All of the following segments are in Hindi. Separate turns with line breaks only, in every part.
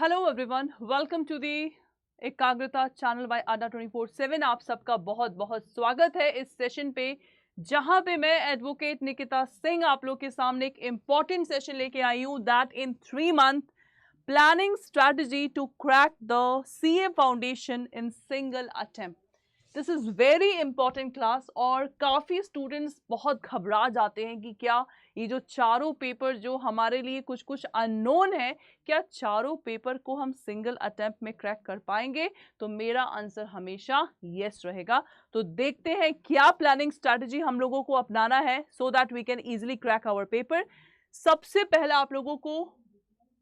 Hello everyone, welcome to the Ekagrata channel bye अड्डा 24/7। आप सबका बहुत बहुत स्वागत है इस सेशन पे, जहां पे मैं एडवोकेट निकिता सिंह आप लोग के सामने एक इंपॉर्टेंट सेशन लेके आई हूं, that in 3 month planning strategy to crack the CA foundation in single attempt. This is very important class और काफ़ी स्टूडेंट्स बहुत घबरा जाते हैं कि क्या ये जो चारों पेपर जो हमारे लिए कुछ कुछ अननोन है, क्या चारों पेपर को हम सिंगल अटेम्प्ट में क्रैक कर पाएंगे? तो मेरा आंसर हमेशा यस रहेगा। तो देखते हैं क्या प्लानिंग स्ट्रैटेजी हम लोगों को अपनाना है so that we can easily crack our paper. सबसे पहला आप लोगों को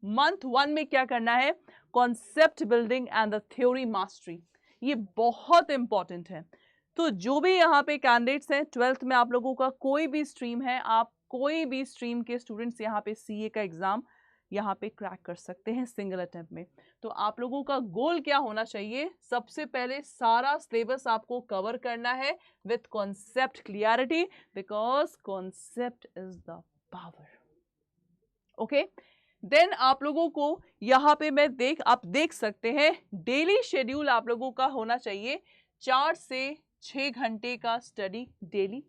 मंथ 1 में क्या करना है? Concept building and the theory mastery, ये बहुत इंपॉर्टेंट है। तो जो भी यहाँ पे कैंडिडेट्स हैं 12th में, आप लोगों का कोई भी स्ट्रीम है, आप कोई भी स्ट्रीम के स्टूडेंट्स यहाँ पे सीए का एग्जाम यहाँ पे क्रैक कर सकते हैं सिंगल अटेम्प्ट में। तो आप लोगों का गोल क्या होना चाहिए? सबसे पहले सारा सिलेबस आपको कवर करना है with concept clarity, because concept is the power. Okay, then आप लोगों को यहाँ पे आप देख सकते हैं डेली शेड्यूल आप लोगों का होना चाहिए 4 से 6 घंटे का स्टडी डेली।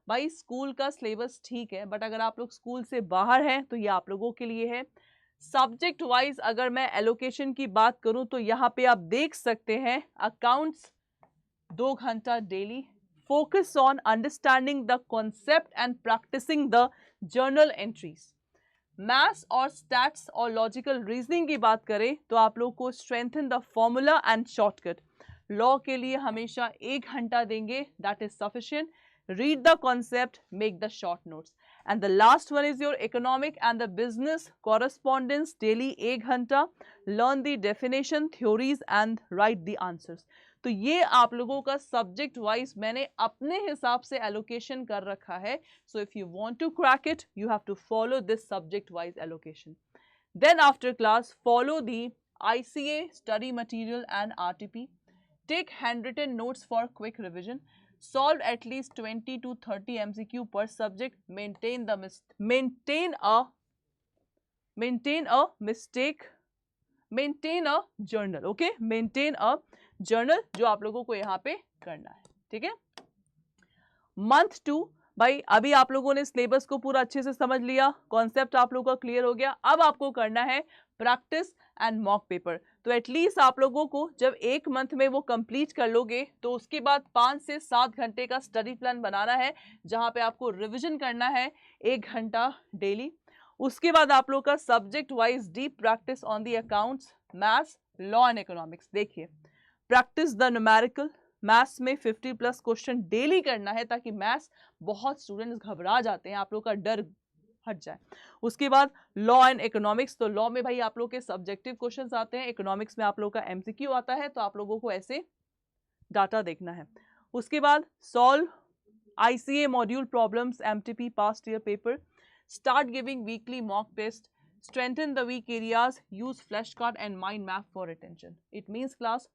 भाई स्कूल का सिलेबस ठीक है, बट अगर आप लोग स्कूल से बाहर हैं तो ये आप लोगों के लिए है। सब्जेक्ट वाइज अगर मैं एलोकेशन की बात करूं तो यहाँ पे आप देख सकते हैं अकाउंट्स 2 घंटा daily, focus on understanding the concept and practising the journal entries. Maths और स्टैट्स और लॉजिकल रीजनिंग की बात करें तो आप लोग को strengthen the formula and shortcut. Law के लिए हमेशा 1 घंटा देंगे, that is sufficient. Read the concept, make the short notes. And the last one is your economic and the business correspondence, daily 1 घंटा। Learn the definition, theories and right the answers. तो ये आप लोगों का सब्जेक्ट वाइज मैंने अपने हिसाब से एलोकेशन कर रखा है। So if you want to crack it, you have to follow this subject-wise allocation. Then after class, follow the ICA study material and RTP. Take handwritten notes for quick revision. Solve at least 20 to 30 MCQ per subject. Maintain a journal. Okay, maintain a journal जो आप लोगों को यहाँ पे करना है, ठीक है। मंथ 2, भाई अभी आप लोगों ने सिलेबस को पूरा अच्छे से समझ लिया, कॉन्सेप्ट आप लोगों का क्लियर हो गया। अब आपको करना है प्रैक्टिस एंड मॉक पेपर। तो एटलीस्ट आप लोगों को जब 1 मंथ में वो कंप्लीट कर लोगे तो उसके बाद 5 से 7 घंटे का स्टडी प्लान बनाना है, जहां पे आपको रिवीजन करना है 1 घंटा डेली। उसके बाद आप लोग का subject wise deep practice on the accounts, maths, law and economics. देखिए, प्रैक्टिस द न्यूमेरिकल, मैथ्स में 50+ क्वेश्चन डेली करना है, ताकि मैथ्स बहुत स्टूडेंट्स घबरा जाते हैं, आप लोग का डर हट जाए। उसके बाद लॉ एंड इकोनॉमिक्स, तो लॉ में भाई आप लोग के सब्जेक्टिव क्वेश्चंस आते हैं, इकोनॉमिक्स में आप लोग का एमसीक्यू आता है, तो आप लोगों को ऐसे डाटा देखना है। उसके बाद solve ICA module problems, MTP past year paper. Start giving weekly mock test. Strengthen the weak areas, use flash card and mind map for retention. It means class,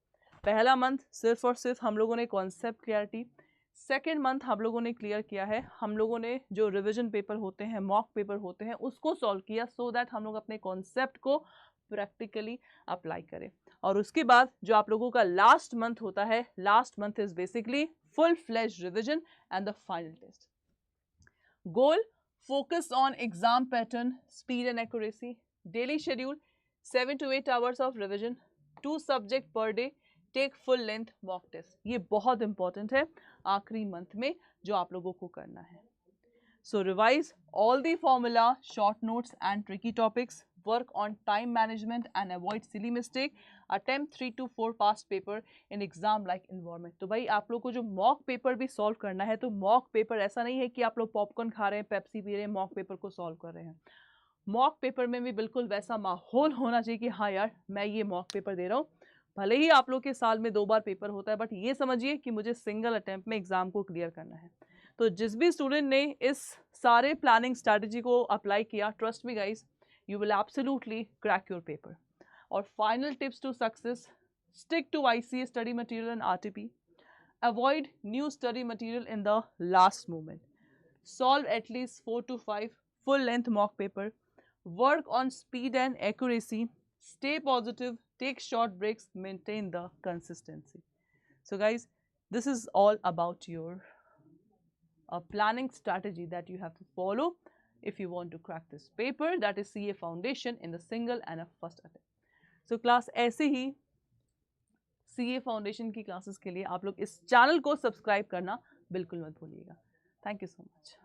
पहला मंथ सिर्फ और सिर्फ हम लोगों ने कॉन्सेप्ट क्लियरिटी, सेकेंड मंथ हम लोगों ने क्लियर किया है, हम लोगों ने जो रिवीजन पेपर होते हैं, मॉक पेपर होते हैं, उसको सॉल्व किया, सो दैट हम लोग अपने कॉन्सेप्ट को प्रैक्टिकली अप्लाई करें। और उसके बाद जो आप लोगों का लास्ट मंथ होता है, last month is basically full fledged revision and the final test. Goal, focus on exam pattern, speed and accuracy. Daily schedule 7 to 8 hours of revision, 2 subject per day. Take full length mock test. ये बहुत इंपॉर्टेंट है आखिरी मंथ में जो आप लोगों को करना है। So revise all the formula, short notes and tricky topics, work on time management and avoid silly mistake, attempt 3 to 4 past paper in exam like environment. तो भाई आप लोग को जो मॉक पेपर भी सॉल्व करना है, तो मॉक पेपर ऐसा नहीं है कि आप लोग पॉपकॉर्न खा रहे हैं, पेप्सी पी रहे हैं, मॉक पेपर को सॉल्व कर रहे हैं। मॉक पेपर में भी बिल्कुल वैसा माहौल होना चाहिए कि हाँ यार मैं ये मॉक पेपर दे रहा हूँ। भले ही आप लोग के साल में 2 बार पेपर होता है, बट ये समझिए कि मुझे सिंगल अटेम्प्ट में एग्जाम को क्लियर करना है। तो जिस भी स्टूडेंट ने इस सारे प्लानिंग स्ट्रैटेजी को अप्लाई किया, trust me guys, you will absolutely crack your paper. और final tips to success, stick to ICAI study material and RTP, avoid new study material in the last moment, solve at least 4 to 5 full length mock paper, work on speed and accuracy, stay positive, take short breaks, maintain the consistency. So guys, this is all about your planning strategy that you have to follow if you want to crack this paper, that is CA Foundation, in the single and a first attempt. So class ऐसे ही CA Foundation की क्लासेस के लिए आप लोग इस चैनल को सब्सक्राइब करना बिल्कुल मत भूलिएगा. Thank you so much.